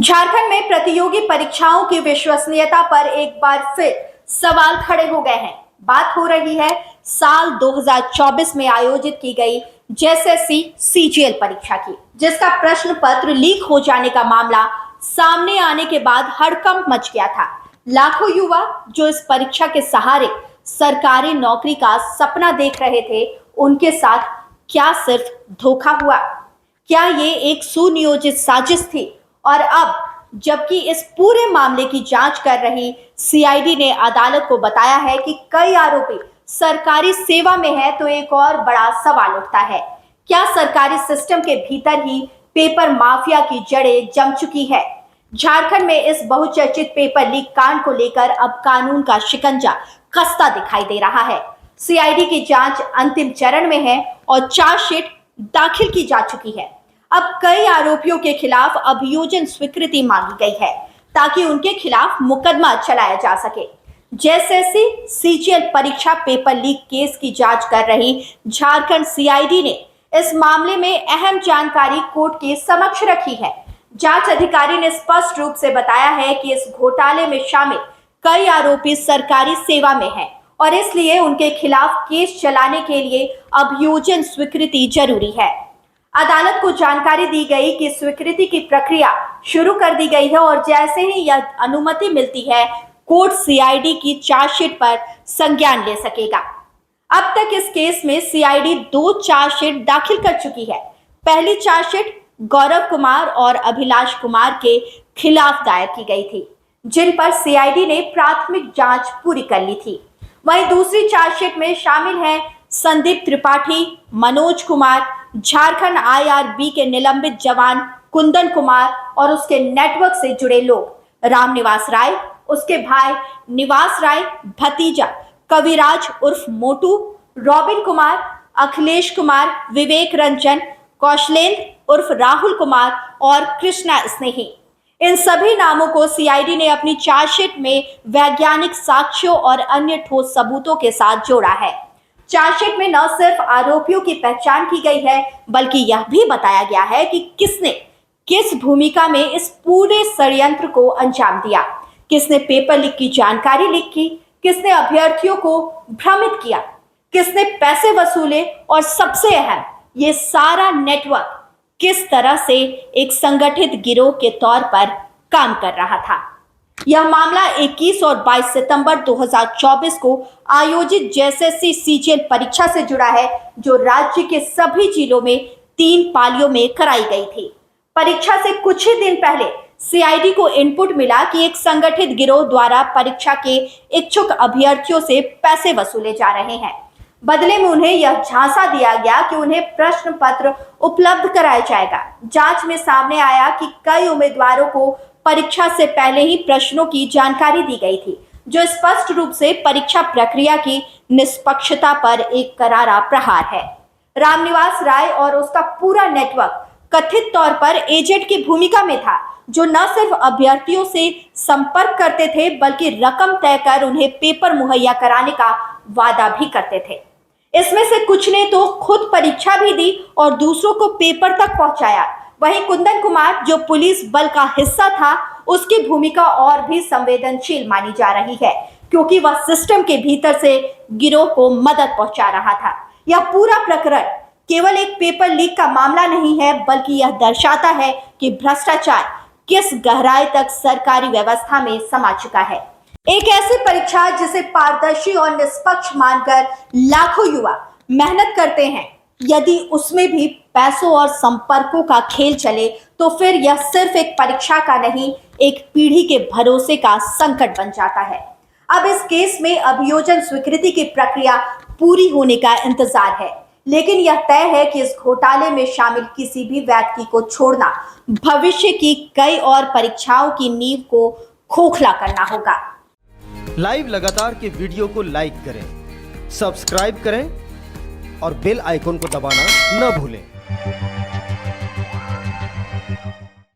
झारखंड में प्रतियोगी परीक्षाओं की विश्वसनीयता पर एक बार फिर सवाल खड़े हो गए हैं। बात हो रही है साल 2024 में आयोजित की गई जेएसएससी सीजीएल परीक्षा की, जिसका प्रश्न पत्र लीक हो जाने का मामला सामने आने के बाद हड़कंप मच गया था। लाखों युवा जो इस परीक्षा के सहारे सरकारी नौकरी का सपना देख रहे थे, उनके साथ क्या सिर्फ धोखा हुआ? क्या ये एक सुनियोजित साजिश थी? और अब जबकि इस पूरे मामले की जांच कर रही सीआईडी ने अदालत को बताया है कि कई आरोपी सरकारी सेवा में है, तो एक और बड़ा सवाल उठता है, क्या सरकारी सिस्टम के भीतर ही पेपर माफिया की जड़ें जम चुकी है? झारखंड में इस बहुचर्चित पेपर लीक कांड को लेकर अब कानून का शिकंजा कसता दिखाई दे रहा है। सीआईडी की जांच अंतिम चरण में है और चार्जशीट दाखिल की जा चुकी है। अब कई आरोपियों के खिलाफ अभियोजन स्वीकृति मांगी गई है ताकि उनके खिलाफ मुकदमा चलाया जा सके। जेएसएससी सीजीएल परीक्षा पेपर लीक केस की जांच कर रही झारखंड सीआईडी ने इस मामले में अहम जानकारी कोर्ट के समक्ष रखी है। जांच अधिकारी ने स्पष्ट रूप से बताया है कि इस घोटाले में शामिल कई आरोपी सरकारी सेवा में हैं और इसलिए उनके खिलाफ केस चलाने के लिए अभियोजन स्वीकृति जरूरी है। अदालत को जानकारी दी गई कि स्वीकृति की प्रक्रिया शुरू कर दी गई है और जैसे ही यह अनुमति मिलती है, कोर्ट सीआईडी की चार्जशीट पर संज्ञान ले सकेगा। अब तक इस केस में सीआईडी 2 चार्जशीट दाखिल कर चुकी है। पहली चार्जशीट गौरव कुमार और अभिलाष कुमार के खिलाफ दायर की गई थी, जिन पर सीआईडी ने प्राथमिक जांच पूरी कर ली थी। वहीं दूसरी चार्जशीट में शामिल हैं संदीप त्रिपाठी, मनोज कुमार, झारखंड आईआरबी के निलंबित जवान कुंदन कुमार और उसके नेटवर्क से जुड़े लोग, रामनिवास राय, उसके भाई निवास राय, भतीजा कविराज उर्फ मोटू, रॉबिन कुमार, अखिलेश कुमार, विवेक रंजन, कौशलेंद्र उर्फ राहुल कुमार और कृष्णा स्नेही। इन सभी नामों को सीआईडी ने अपनी चार्जशीट में वैज्ञानिक साक्ष्यों और अन्य ठोस सबूतों के साथ जोड़ा है। चार्जशीट में न सिर्फ आरोपियों की पहचान की गई है, बल्कि यह भी बताया गया है कि किसने किस भूमिका में इस पूरे षड्यंत्र को अंजाम दिया, किसने पेपर लीक की जानकारी लीक की, किसने अभ्यर्थियों को भ्रमित किया, किसने पैसे वसूले और सबसे अहम, ये सारा नेटवर्क किस तरह से एक संगठित गिरोह के तौर पर काम कर रहा था। यह मामला 21 और 22 सितंबर 2024 को आयोजित जेएसएससी सीजीएल परीक्षा से जुड़ा है, जो राज्य के सभी जिलों में 3 पालियों में कराई गई थी। परीक्षा से कुछ ही दिन पहले सीआईडी को इनपुट मिला कि एक संगठित गिरोह द्वारा परीक्षा के इच्छुक अभ्यर्थियों से पैसे वसूले जा रहे हैं। बदले में उन्हें यह झांसा दिया गया कि उन्हें प्रश्न पत्र उपलब्ध कराया जाएगा। जांच में सामने आया कि कई उम्मीदवारों को परीक्षा से पहले ही प्रश्नों की जानकारी दी गई थी, जो स्पष्ट रूप से परीक्षा प्रक्रिया की निष्पक्षता पर एक करारा प्रहार है। रामनिवास राय और उसका पूरा नेटवर्क कथित तौर पर एजेंट की भूमिका में था, जो न सिर्फ अभ्यर्थियों से संपर्क करते थे, बल्कि रकम तय कर उन्हें पेपर मुहैया कराने का वादा भी करते थे। इसमें से कुछ ने तो खुद परीक्षा भी दी और दूसरों को पेपर तक पहुंचाया। वहीं कुंदन कुमार, जो पुलिस बल का हिस्सा था, उसकी भूमिका और भी संवेदनशील मानी जा रही है, क्योंकि वह सिस्टम के भीतर से गिरोह को मदद पहुंचा रहा था। यह पूरा प्रकरण केवल एक पेपर लीक का मामला नहीं है, बल्कि यह दर्शाता है कि भ्रष्टाचार किस गहराई तक सरकारी व्यवस्था में समा चुका है। एक ऐसी परीक्षा जिसे पारदर्शी और निष्पक्ष मानकर लाखों युवा मेहनत करते हैं, यदि उसमें भी पैसों और संपर्कों का खेल चले, तो फिर यह सिर्फ एक परीक्षा का नहीं, एक पीढ़ी के भरोसे का संकट बन जाता है। अब इस केस में अभियोजन स्वीकृति की प्रक्रिया पूरी होने का इंतजार है, लेकिन यह तय है कि इस घोटाले में शामिल किसी भी व्यक्ति को छोड़ना भविष्य की कई और परीक्षाओं की नींव को खोखला करना होगा। लाइव लगातार के वीडियो को लाइक करें, सब्सक्राइब करें और बेल आइकन को दबाना न भूलें।